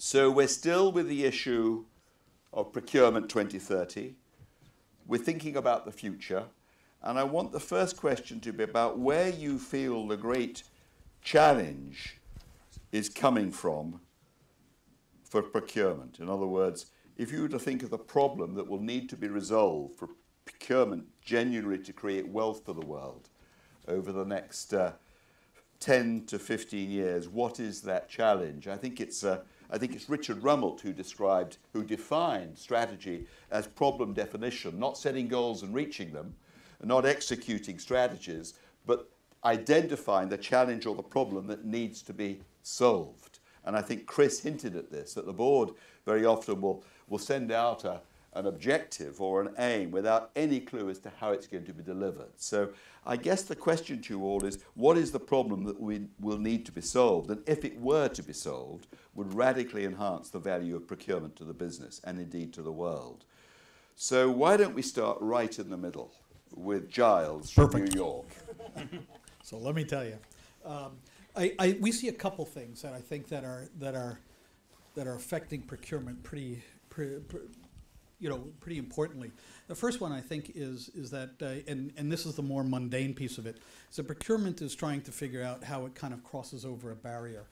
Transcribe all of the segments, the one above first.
So we're still with the issue of Procurement 2030. We're thinking about the future. And I want the first question to be about where you feel the great challenge is coming from for procurement. In other words, if you were to think of the problem that will need to be resolved for procurement genuinely to create wealth for the world over the next 10 to 15 years, what is that challenge? I think it's Richard Rumelt who defined strategy as problem definition, not setting goals and reaching them, not executing strategies, but identifying the challenge or the problem that needs to be solved. And I think Chris hinted at this, that the board very often will send out an objective or an aim without any clue as to how it's going to be delivered. So I guess the question to you all is, what is the problem that will need to be solved? And if it were to be solved, would radically enhance the value of procurement to the business and indeed to the world. So why don't we start right in the middle with Giles from New York. So let me tell you, we see a couple things that I think that are affecting procurement pretty importantly. The first one I think is that, and this is the more mundane piece of it, so procurement is trying to figure out how it kind of crosses over a barrier.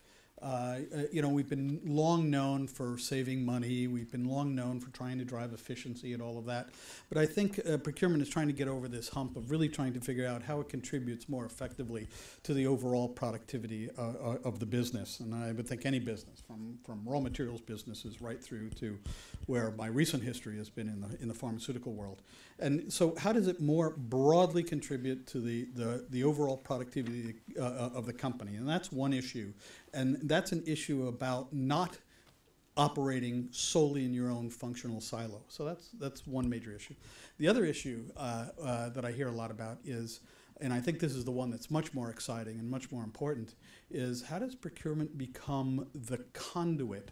We've been long known for saving money. We've been long known for trying to drive efficiency and all of that. But I think procurement is trying to get over this hump of really trying to figure out how it contributes more effectively to the overall productivity of the business. And I would think any business, from raw materials businesses right through to where my recent history has been in the pharmaceutical world. And so how does it more broadly contribute to the overall productivity of the company? And that's one issue. And that's an issue about not operating solely in your own functional silo. So that's one major issue. The other issue that I hear a lot about is, and I think this is the one that's much more exciting and much more important, is how does procurement become the conduit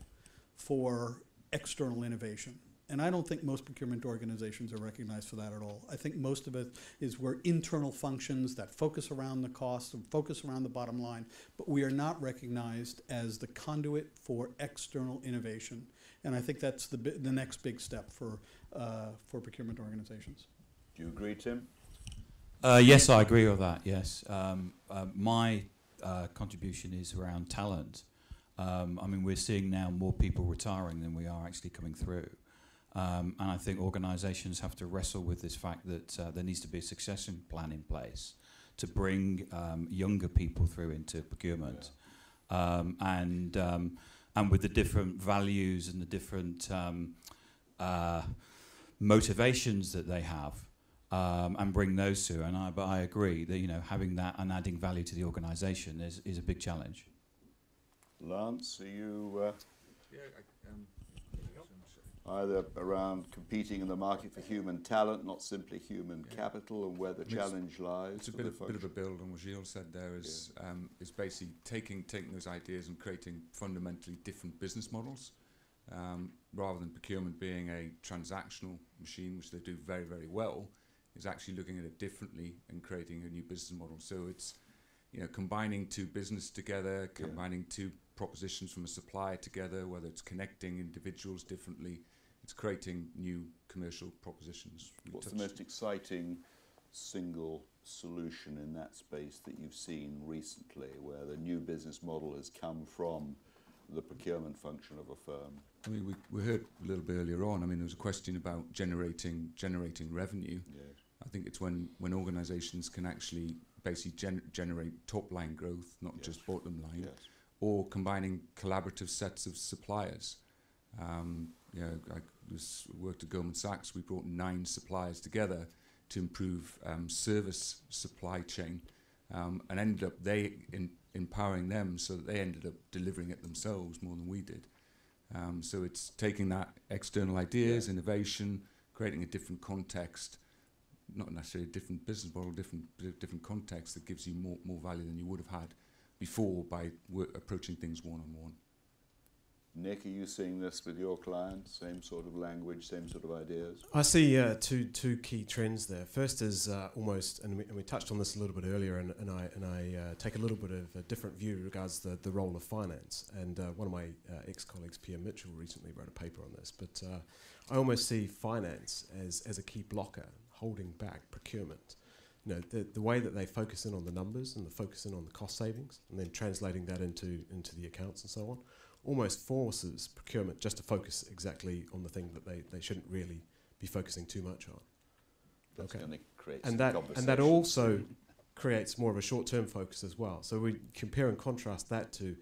for external innovation? And I don't think most procurement organizations are recognized for that at all. I think most of it is we're internal functions that focus around the cost and focus around the bottom line, but we are not recognized as the conduit for external innovation. And I think that's the next big step for procurement organizations. Do you agree, Tim? Yes, I agree with that, yes. My contribution is around talent. We're seeing now more people retiring than we are actually coming through. And I think organisations have to wrestle with this fact that there needs to be a succession plan in place to bring younger people through into procurement. And with the different values and the different motivations that they have, and bring those through. But I agree that having that and adding value to the organisation is a big challenge. Lance, are you either around competing in the market for human talent, not simply human capital, and where the challenge lies? It's a bit of a build on what Giles said there, is basically taking those ideas and creating fundamentally different business models, rather than procurement being a transactional machine, which they do very, very well, is actually looking at it differently and creating a new business model. So it's combining two business together, combining two propositions from a supplier together, whether it's connecting individuals differently, it's creating new commercial propositions. What's the most exciting single solution in that space that you've seen recently, where the new business model has come from the procurement function of a firm? We heard a little bit earlier on, there was a question about generating revenue. Yes. I think it's when organisations can actually basically generate top-line growth, not just bottom line, or combining collaborative sets of suppliers. I worked at Goldman Sachs. We brought 9 suppliers together to improve service supply chain, and ended up empowering them so that they ended up delivering it themselves more than we did. So it's taking that external ideas, innovation, creating a different context, not necessarily a different business model, different context that gives you more value than you would have had before by approaching things one-on-one. Nic, are you seeing this with your clients? Same sort of language, same sort of ideas? I see two key trends there. First is almost, and we touched on this a little bit earlier, and I take a little bit of a different view regards the role of finance. And one of my ex-colleagues, Pierre Mitchell, recently wrote a paper on this. But I almost see finance as a key blocker holding back procurement. You know, the way that they focus in on the numbers and the focus in on the cost savings, and then translating that into the accounts and so on, almost forces procurement just to focus exactly on the thing that they shouldn't really be focusing too much on. That's going to create and some that also creates more of a short-term focus as well. So we compare and contrast that to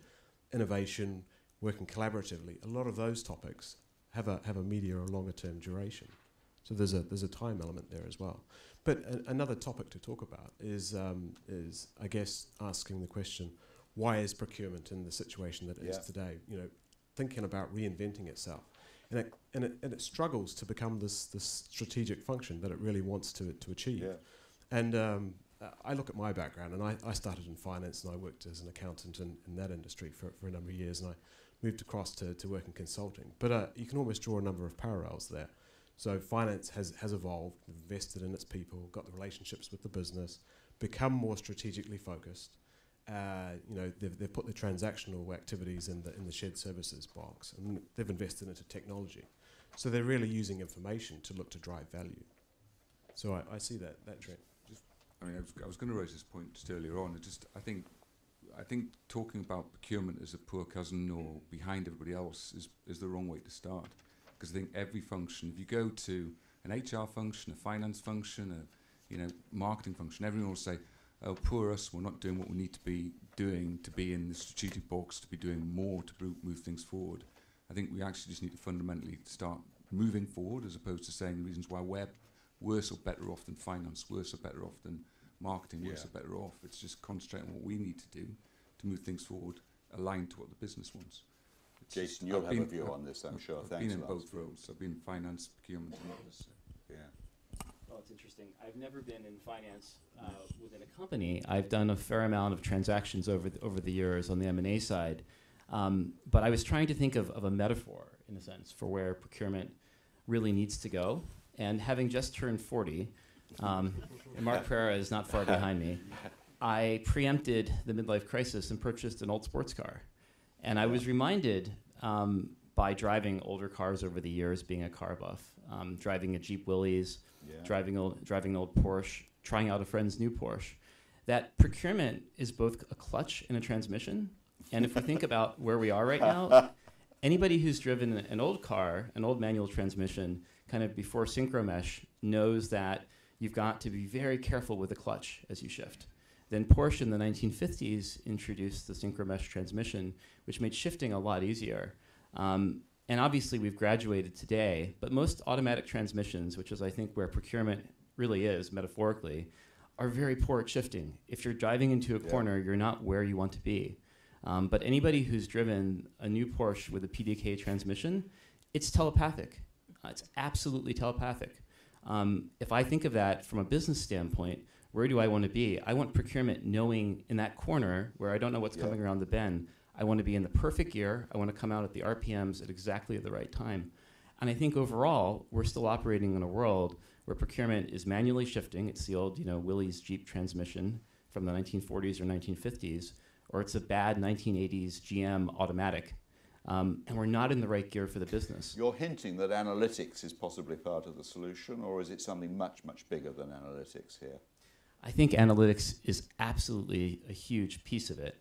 innovation, working collaboratively. A lot of those topics have a medium or longer-term duration. So there's a time element there as well. But another topic to talk about is I guess asking the question, why is procurement in the situation that it is today? You know, thinking about reinventing itself, and it struggles to become this strategic function that it really wants to achieve. Yeah. And I look at my background, and I started in finance, and I worked as an accountant in that industry for a number of years, and I moved across to work in consulting. But you can almost draw a number of parallels there. So finance has evolved, invested in its people, got the relationships with the business, become more strategically focused. You know, they've put the transactional activities in the shared services box, and they've invested into technology. So they're really using information to look to drive value. So I see that trend. I was going to raise this point just earlier on. I think talking about procurement as a poor cousin or behind everybody else is the wrong way to start. Because I think every function, if you go to an HR function, a finance function, marketing function, everyone will say, oh, poor us, we're not doing what we need to be doing to be in the strategic box, to be doing more to move things forward. I think we actually just need to fundamentally start moving forward as opposed to saying the reasons why we're worse or better off than finance, worse or better off than marketing, worse or better off. It's just concentrating on what we need to do to move things forward, aligned to what the business wants. Jason, you'll have a view on this, I'm sure. I've been in both roles. I've been in finance, procurement, and others. Yeah. Well, it's interesting. I've never been in finance within a company. I've done a fair amount of transactions over the years on the M&A side. But I was trying to think of a metaphor, in a sense, for where procurement really needs to go. And having just turned 40, and Mark Pereira is not far behind me, I preempted the midlife crisis and purchased an old sports car. And I was reminded by driving older cars over the years, being a car buff, driving a Jeep Willys, driving an old Porsche, trying out a friend's new Porsche, that procurement is both a clutch and a transmission. And if we think about where we are right now, anybody who's driven an old car, an old manual transmission, kind of before synchromesh, knows that you've got to be very careful with the clutch as you shift. Then Porsche in the 1950s introduced the synchromesh transmission, which made shifting a lot easier. And obviously we've graduated today, but most automatic transmissions, which is I think where procurement really is metaphorically, are very poor at shifting. If you're driving into a corner, you're not where you want to be. But anybody who's driven a new Porsche with a PDK transmission, it's telepathic. It's absolutely telepathic. If I think of that from a business standpoint, where do I want to be? I want procurement knowing in that corner where I don't know what's coming around the bend. I want to be in the perfect gear. I want to come out at the RPMs at exactly the right time. And I think overall, we're still operating in a world where procurement is manually shifting. It's the old, Willys Jeep transmission from the 1940s or 1950s, or it's a bad 1980s GM automatic. And we're not in the right gear for the business. You're hinting that analytics is possibly part of the solution, or is it something much, much bigger than analytics here? I think analytics is absolutely a huge piece of it.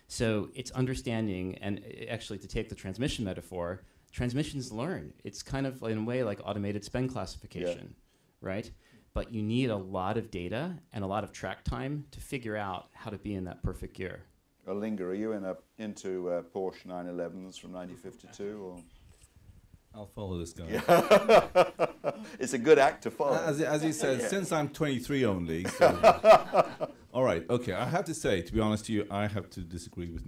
So it's understanding, and actually to take the transmission metaphor, transmissions learn. It's kind of in a way like automated spend classification, right? But you need a lot of data and a lot of track time to figure out how to be in that perfect gear. Olinga, are you into Porsche 911s from 1952? Or? I'll follow this guy. Yeah. It's a good act to follow. As he said, since I'm 23 only. So all right, okay. I have to say, to be honest to you, I have to disagree with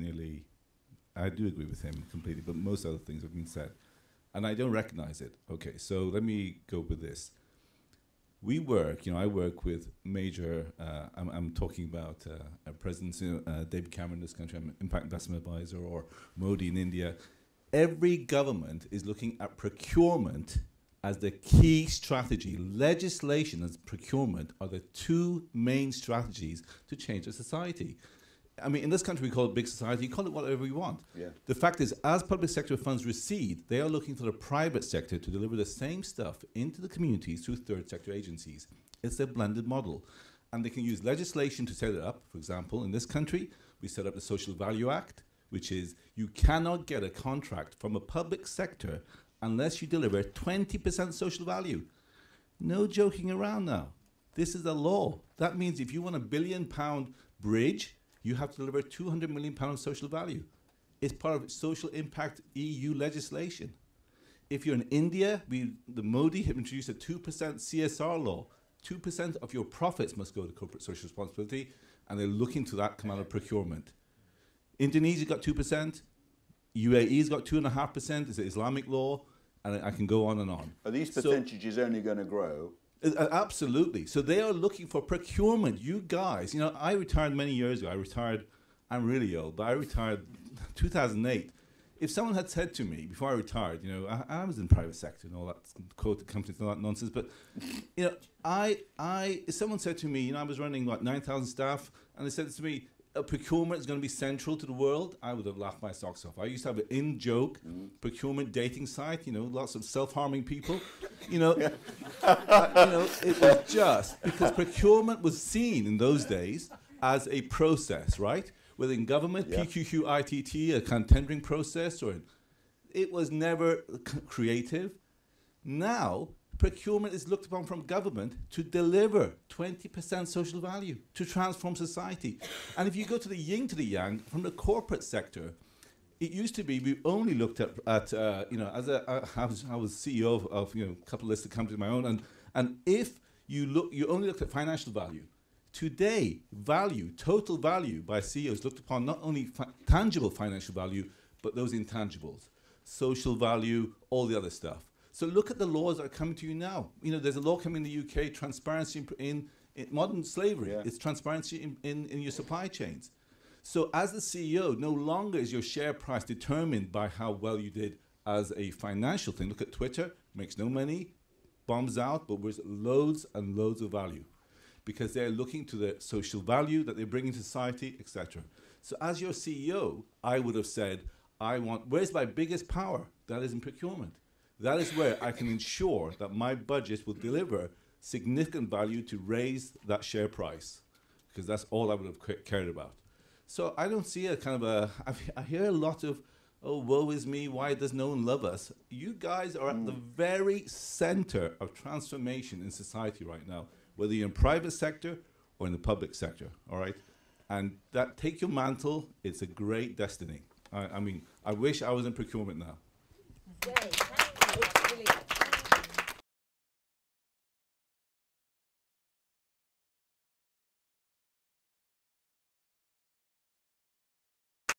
I do agree with him completely, but most other things have been said. And I don't recognize it. Okay, so let me go with this. We work, I work with major, I'm talking about presidents, David Cameron in this country, I'm Impact Investment Advisor, or Modi in India. every government is looking at procurement as the key strategy. Legislation and procurement are the two main strategies to change a society. I mean, in this country, we call it big society. You call it whatever you want. Yeah. The fact is, as public sector funds recede, they are looking for the private sector to deliver the same stuff into the communities through third sector agencies. It's a blended model. And they can use legislation to set it up. For example, in this country, we set up the Social Value Act, which is you cannot get a contract from a public sector unless you deliver 20% social value. No joking around now. This is a law. That means if you want £1 billion bridge, you have to deliver £200 million social value. It's part of social impact EU legislation. If you're in India, the Modi have introduced a 2% CSR law. 2% of your profits must go to corporate social responsibility, and they're looking to that come out of procurement. Indonesia got 2%. UAE's got 2.5%. It's an Islamic law, and I can go on and on. Are these percentages only going to grow? Absolutely. So they are looking for procurement. You guys, you know, I retired many years ago. I'm really old, but I retired 2008. If someone had said to me before I retired, you know, I was in the private sector and all that, quoted companies and all that nonsense, but, you know, if someone said to me, you know, I was running, 9,000 staff, and they said to me, procurement is going to be central to the world, I would have laughed my socks off. I used to have an in-joke procurement dating site, you know, lots of self-harming people. You know, you know, it was just because procurement was seen in those days as a process, right? Within government, PQQITT, a kind of tendering process, it was never creative. Now, procurement is looked upon from government to deliver 20% social value, to transform society. And if you go to the yin to the yang, from the corporate sector, it used to be we only looked at you know, I was CEO of you know, a couple of listed companies of my own, and if you look, you only looked at financial value. Today, value, total value by CEOs looked upon not only tangible financial value, but those intangibles, social value, all the other stuff. So look at the laws that are coming to you now. You know, there's a law coming in the UK, transparency in modern slavery. Yeah. It's transparency in your supply chains. So as the CEO, no longer is your share price determined by how well you did as a financial thing. Look at Twitter, makes no money, bombs out, but with loads and loads of value, because they're looking to the social value that they bring into society, etc. So as your CEO, I would have said, where's my biggest power? That is in procurement. That is where I can ensure that my budget will deliver significant value to raise that share price, because that's all I would have cared about. So I don't see a kind of I hear a lot of, oh, woe is me, why does no one love us? You guys are at the very center of transformation in society right now, whether you're in private sector or in the public sector, all right? And that, take your mantle, it's a great destiny. I mean, I wish I was in procurement now. Yay.